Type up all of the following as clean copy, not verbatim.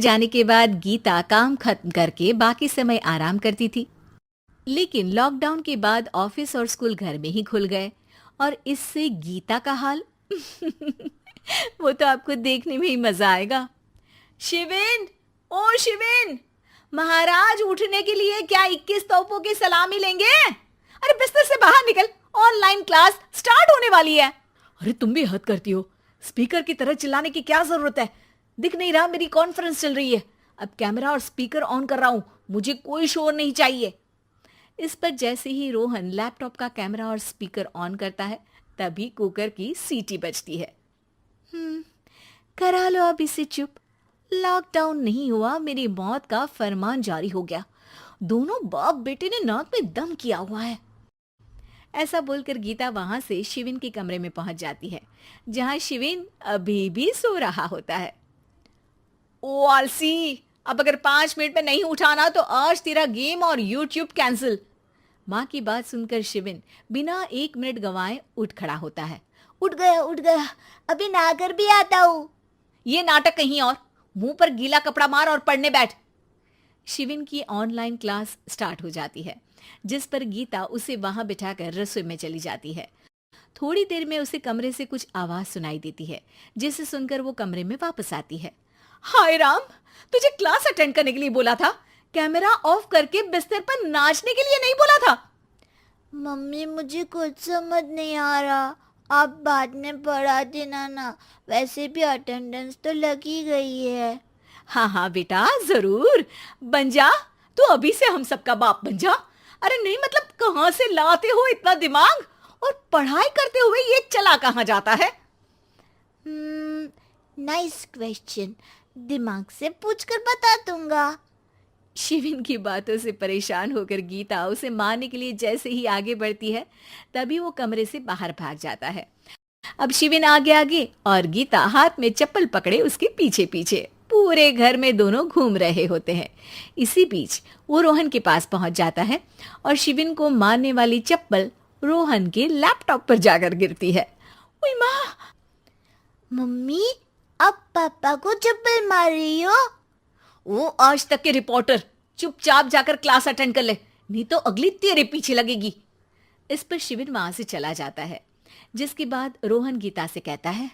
जाने के बाद गीता काम खत्म करके बाकी समय आराम करती थी। लेकिन लॉकडाउन के बाद ऑफिस और स्कूल घर में ही खुल गए और इससे गीता का हाल वो तो आपको देखने में ही मजा आएगा। शिविन, ओ शिविन, महाराज उठने के लिए क्या 21 तोपों की सलामी लेंगे? अरे बिस्तर से बाहर निकल, ऑनलाइन क्लास स्टार्ट होने वाली है। अरे तुम भी हद करती हो, स्पीकर की तरह चिल्लाने की क्या जरूरत है? दिख नहीं रहा मेरी कॉन्फ्रेंस चल रही है। अब कैमरा और स्पीकर ऑन कर रहा हूं, मुझे कोई शोर नहीं चाहिए। इस पर जैसे ही रोहन लैपटॉप का कैमरा और स्पीकर ऑन करता है तभी कुकर की सीटी बजती है। करा लो अब इसे चुप। लॉकडाउन नहीं हुआ, मेरी मौत का फरमान जारी हो गया। दोनों बाप बेटे ने नाक में दम किया हुआ है। ऐसा बोलकर गीता वहां से शिविन के कमरे में पहुंच जाती है, जहां शिविन अभी भी सो रहा होता है। ओ आलसी, अब अगर 5 मिनट में नहीं उठाना तो आज तेरा गेम और यूट्यूब कैंसिल। माँ की बात सुनकर शिविन बिना 1 मिनट गंवाए उठ खड़ा होता है। उठ गया, अभी नहाकर भी आता हूँ। ये नाटक कहीं और, मुंह पर गीला कपड़ा मार और पढ़ने बैठ। शिविन की ऑनलाइन क्लास स्टार्ट हो जाती है, जिस पर गीता उसे वहां बिठाकर रसोई में चली जाती है। थोड़ी देर में उसे कमरे से कुछ आवाज सुनाई देती है, जिसे सुनकर वो कमरे में वापस आती है। हाय राम, तुझे क्लास अटेंड करने के लिए बोला था, कैमरा ऑफ करके बिस्तर पर नाचने के लिए नहीं बोला था। मम्मी मुझे कुछ समझ नहीं आ रहा, आप बाद में पढ़ा देना ना, वैसे भी अटेंडेंस तो लगी गई है। हाँ हाँ बेटा, जरूर बन जा, तू अभी से हम सबका बाप बन जा। अरे नहीं मतलब कहाँ से लाते हो इतना दिमाग, और पढ़ाई करते हुए ये चला कहाँ जाता है? नाइस क्वेश्चन, दिमाग से पूछकर बता दूंगा। शिविन की बातों से परेशान होकर गीता उसे मारने के लिए जैसे ही आगे बढ़ती है तभी वो कमरे से बाहर भाग जाता है। अब शिविन आगे आगे और गीता हाथ में चप्पल पकड़े उसके पीछे पीछे पूरे घर में दोनों घूम रहे होते हैं। इसी बीच वो रोहन के पास पहुंच जाता है और शिविन को मारने वाली चप्पल रोहन के लैपटॉप पर जाकर गिरती है। ओए माँ! मम्मी, अब पापा को चप्पल मार रही हो? वो आज तक के रिपोर्टर, चुपचाप जाकर क्लास अटेंड कर ले, नहीं तो अगली तेरे पीछे लगेगी। इस पर शिविन वहां से चला जाता है, जिसके बाद रोहन गीता से कहता है,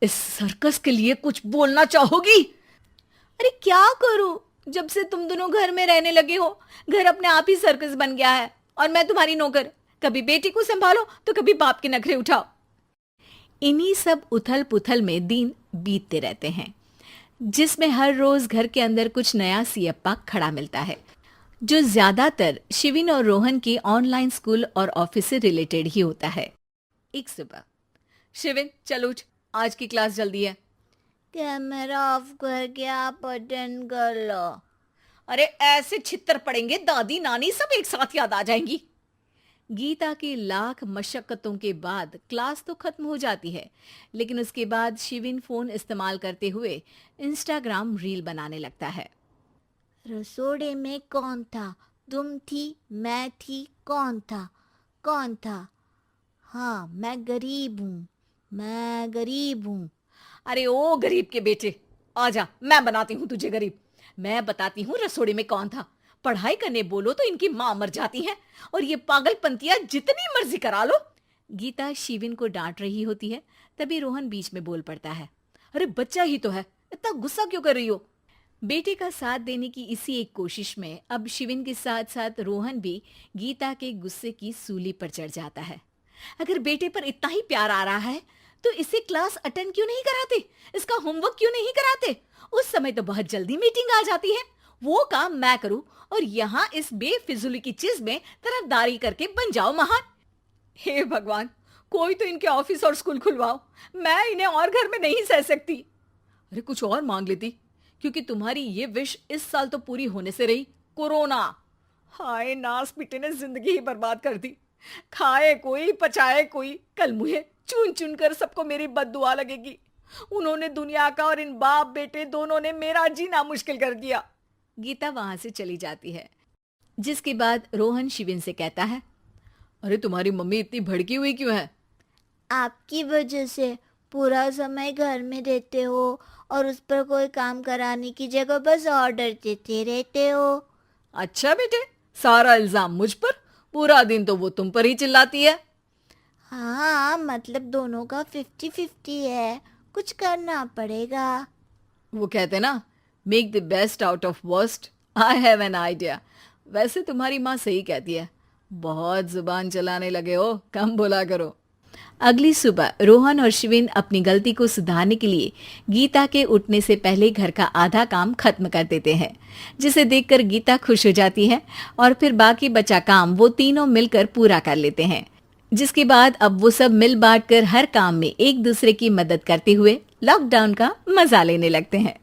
इस सर्कस के लिए कुछ बोलना चाहोगी? अरे क्या करूं, जब से तुम दोनों घर में रहने लगे हो, घर अपने आप ही सर्कस बन गया है और मैं तुम्हारी नौकर। कभी बेटी को संभालो तो कभी बाप के नखरे उठाओ। इन्हीं सब उथल पुथल में दिन बीतते रहते हैं, जिसमें हर रोज घर के अंदर कुछ नया सियप्पा खड़ा मिलता है, जो ज्यादातर शिविन और रोहन के ऑनलाइन स्कूल और ऑफिस से रिलेटेड ही होता है। एक सुबह, शिविन चल उठ, आज की क्लास जल्दी है। कैमरा ऑफ करके आप अटेंड कर लो। अरे ऐसे छित्तर पड़ेंगे, दादी नानी सब एक साथ याद आ जाएंगी। गीता की लाख मशक्कतों के बाद क्लास तो खत्म हो जाती है, लेकिन उसके बाद शिविन फोन इस्तेमाल करते हुए इंस्टाग्राम रील बनाने लगता है। रसोड़े में कौन था? तुम थी, मैं थी, कौन था? कौन था? हाँ, मैं गरीब हूँ। अरे ओ गरीब के बेटे, आजा, मैं बनाती हूँ तुझे गरीब। मैं बताती हूँ रसोड़े में कौन था। पढ़ाई करने बोलो तो इनकी माँ मर जाती है, और ये पागलपंतियां जितनी मर्जी करा लो। गीता शिविन को डांट रही होती है, तभी रोहन बीच में बोल पड़ता है। अरे बच्चा ही तो है, इतना गुस्सा क्यों कर रही हो? बेटे का साथ देने की इसी एक कोशिश में अब शिविन के साथ साथ रोहन भी गीता के गुस्से की सूली पर चढ़ जाता है। अगर बेटे पर इतना ही प्यार आ रहा है तो इसे क्लास अटेंड क्यों नहीं कराते, इसका होमवर्क क्यों नहीं कराते? उस समय तो बहुत जल्दी मीटिंग आ जाती है, वो काम मैं करूं और यहाँ इस बेफिजुली की चीज में तरफदारी करके बन जाओ महान। हे भगवान, कोई तो इनके ऑफिस और स्कूल खुलवाओ, मैं इन्हें और घर में नहीं सह सकती। अरे कुछ और मांग लेती, क्योंकि तुम्हारी ये विश इस साल तो पूरी होने से रही, कोरोना। हाय नास पिटे ने जिंदगी ही बर्बाद कर दी। खाए कोई पचाए कोई, कल मुझे चुन चुन कर सबको मेरी बद्दुआ लगेगी। उन्होंने दुनिया का और इन बाप बेटे दोनों ने मेरा जीना मुश्किल कर दिया। गीता वहां से चली जाती है, जिसके बाद रोहन शिविन से कहता है, अरे तुम्हारी मम्मी इतनी भड़की हुई क्यों है? आपकी वजह से पूरा समय घर में रहते हो और उस पर कोई काम कराने की जगह बस ऑर्डर देते रहते हो। अच्छा बेटे, सारा इल्जाम मुझ पर, पूरा दिन तो वो तुम पर ही चिल्लाती है। हाँ, मतलब दोनों का 50-50 है, कुछ करना पड़ेगा। वो कहते ना, make the best out of worst. I have an idea. वैसे तुम्हारी माँ सही कहती है, बहुत जुबान चलाने लगे हो, कम बोला करो। अगली सुबह रोहन और शिविन अपनी गलती को सुधारने के लिए गीता के उठने से पहले घर का आधा काम खत्म कर देते हैं, जिसे देखकर गीता खुश हो जाती है और फिर बाकी बचा काम वो तीनों मिलकर पूरा कर लेते हैं। जिसके बाद अब वो सब मिल बांट कर हर काम में एक दूसरे की मदद करते हुए लॉकडाउन का मजा लेने लगते हैं।